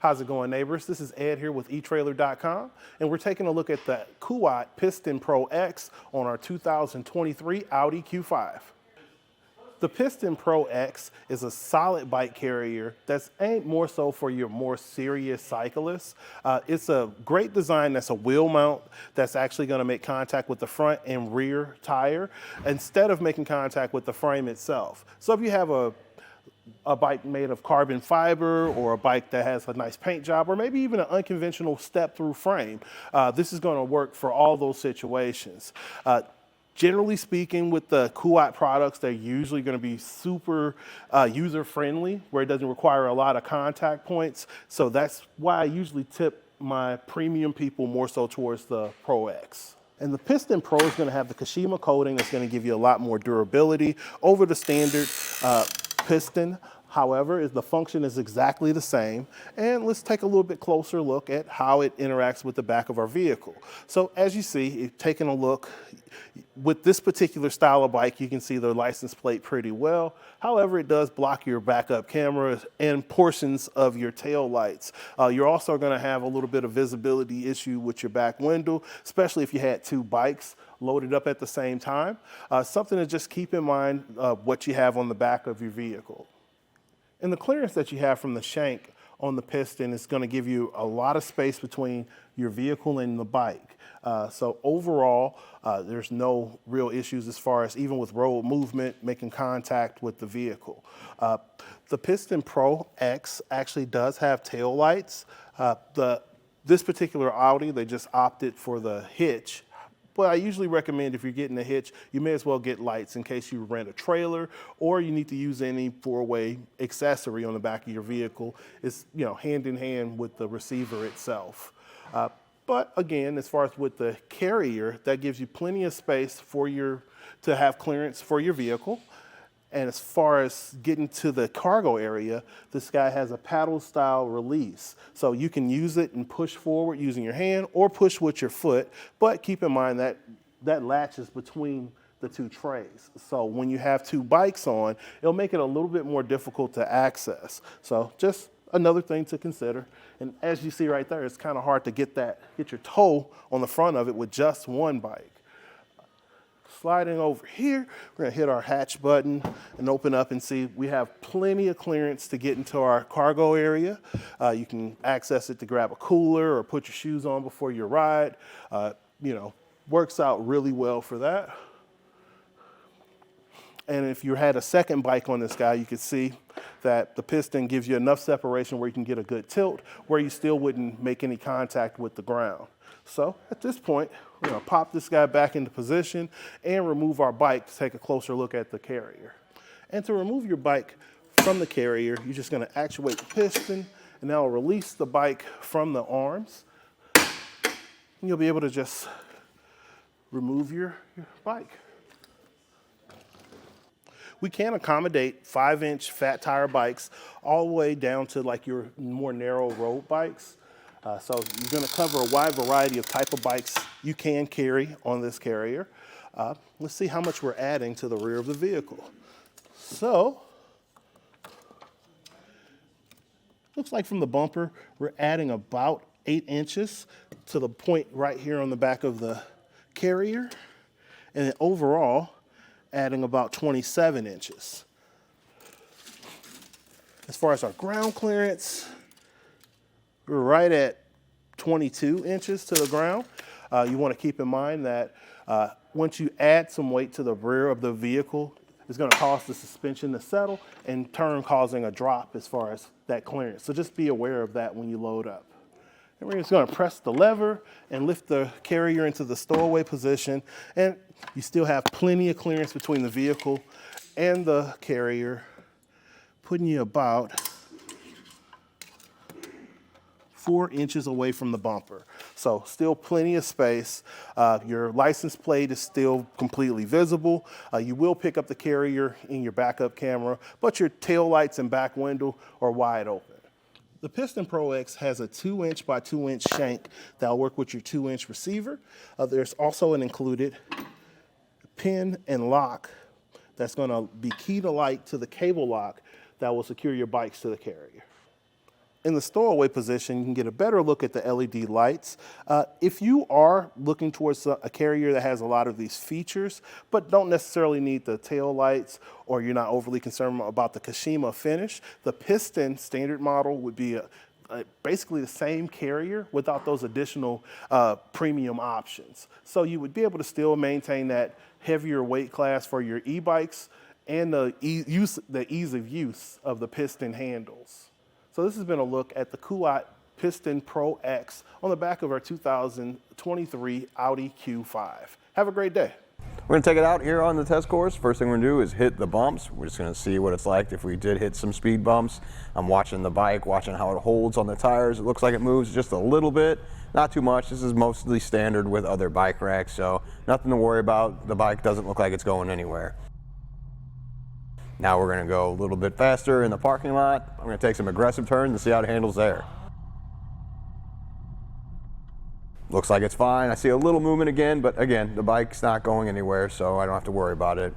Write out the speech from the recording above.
How's it going, neighbors? This is Ed here with etrailer.com, and we're taking a look at the Kuat Piston Pro X on our 2023 Audi Q5. The Piston Pro X is a solid bike carrier that's aimed more so for your more serious cyclists. It's a great design that's a wheel mount that's actually going to make contact with the front and rear tire instead of making contact with the frame itself. So if you have a bike made of carbon fiber, or a bike that has a nice paint job, or maybe even an unconventional step-through frame, this is going to work for all those situations. Generally speaking, with the Kuat products, they're usually going to be super user-friendly, where it doesn't require a lot of contact points. So that's why I usually tip my premium people more so towards the Pro X. And the Piston Pro is going to have the Kashima coating that's going to give you a lot more durability over the standard piston. However, the function is exactly the same. And let's take a little bit closer look at how it interacts with the back of our vehicle. So as you see, taking a look with this particular style of bike, you can see the license plate pretty well. However, it does block your backup camera and portions of your tail lights. You're also going to have a little bit of visibility issue with your back window, especially if you had two bikes loaded up at the same time. Something to just keep in mind what you have on the back of your vehicle. And the clearance that you have from the shank on the piston is going to give you a lot of space between your vehicle and the bike. So overall, there's no real issues as far as even with road movement, making contact with the vehicle. The Piston Pro X actually does have tail lights. This particular Audi, they just opted for the hitch. But I usually recommend, if you're getting a hitch, you may as well get lights in case you rent a trailer or you need to use any four-way accessory on the back of your vehicle. It's, you know, hand in hand with the receiver itself. But again, as far as with the carrier, that gives you plenty of space to have clearance for your vehicle. And as far as getting to the cargo area, this guy has a paddle style release. So you can use it and push forward using your hand or push with your foot, but keep in mind that that latch is between the two trays. So when you have two bikes on, it'll make it a little bit more difficult to access. So just another thing to consider. And as you see right there, it's kind of hard to get your toe on the front of it with just one bike. Sliding over here, we're going to hit our hatch button and open up and see we have plenty of clearance to get into our cargo area. You can access it to grab a cooler or put your shoes on before your ride. Works out really well for that. And if you had a second bike on this guy, you could see that the piston gives you enough separation where you can get a good tilt, where you still wouldn't make any contact with the ground. So at this point, we're going to pop this guy back into position and remove our bike to take a closer look at the carrier. And to remove your bike from the carrier, you're just going to actuate the piston, and that'll release the bike from the arms. And you'll be able to just remove your bike. We can accommodate 5-inch fat tire bikes all the way down to like your more narrow road bikes. So you're going to cover a wide variety of type of bikes you can carry on this carrier. Let's see how much we're adding to the rear of the vehicle. So, looks like from the bumper, we're adding about 8 inches to the point right here on the back of the carrier. And then overall, adding about 27 inches. As far as our ground clearance, we're right at 22 inches to the ground. You want to keep in mind that once you add some weight to the rear of the vehicle, it's going to cause the suspension to settle and in turn causing a drop as far as that clearance. So just be aware of that when you load up. And we're just going to press the lever and lift the carrier into the stowaway position. And you still have plenty of clearance between the vehicle and the carrier, putting you about 4 inches away from the bumper. So still plenty of space. Your license plate is still completely visible. You will pick up the carrier in your backup camera, but your tail lights and back window are wide open. The Piston Pro X has a 2-inch by 2-inch shank that'll work with your 2-inch receiver. There's also an included pin and lock that's going to be key to light to the cable lock that will secure your bikes to the carrier. In the stowaway position, you can get a better look at the LED lights. If you are looking towards a carrier that has a lot of these features, but don't necessarily need the tail lights, or you're not overly concerned about the Kashima finish, the Piston standard model would be basically the same carrier without those additional premium options. So you would be able to still maintain that heavier weight class for your e-bikes and the ease of use of the piston handles. So this has been a look at the Kuat Piston Pro X on the back of our 2023 Audi Q5. Have a great day. We're going to take it out here on the test course. First thing we're going to do is hit the bumps. We're just going to see what it's like if we did hit some speed bumps. I'm watching the bike, watching how it holds on the tires. It looks like it moves just a little bit, not too much. This is mostly standard with other bike racks, so nothing to worry about. The bike doesn't look like it's going anywhere. Now we're going to go a little bit faster in the parking lot. I'm going to take some aggressive turns and see how it handles there. Looks like it's fine. I see a little movement again, but again, the bike's not going anywhere, so I don't have to worry about it.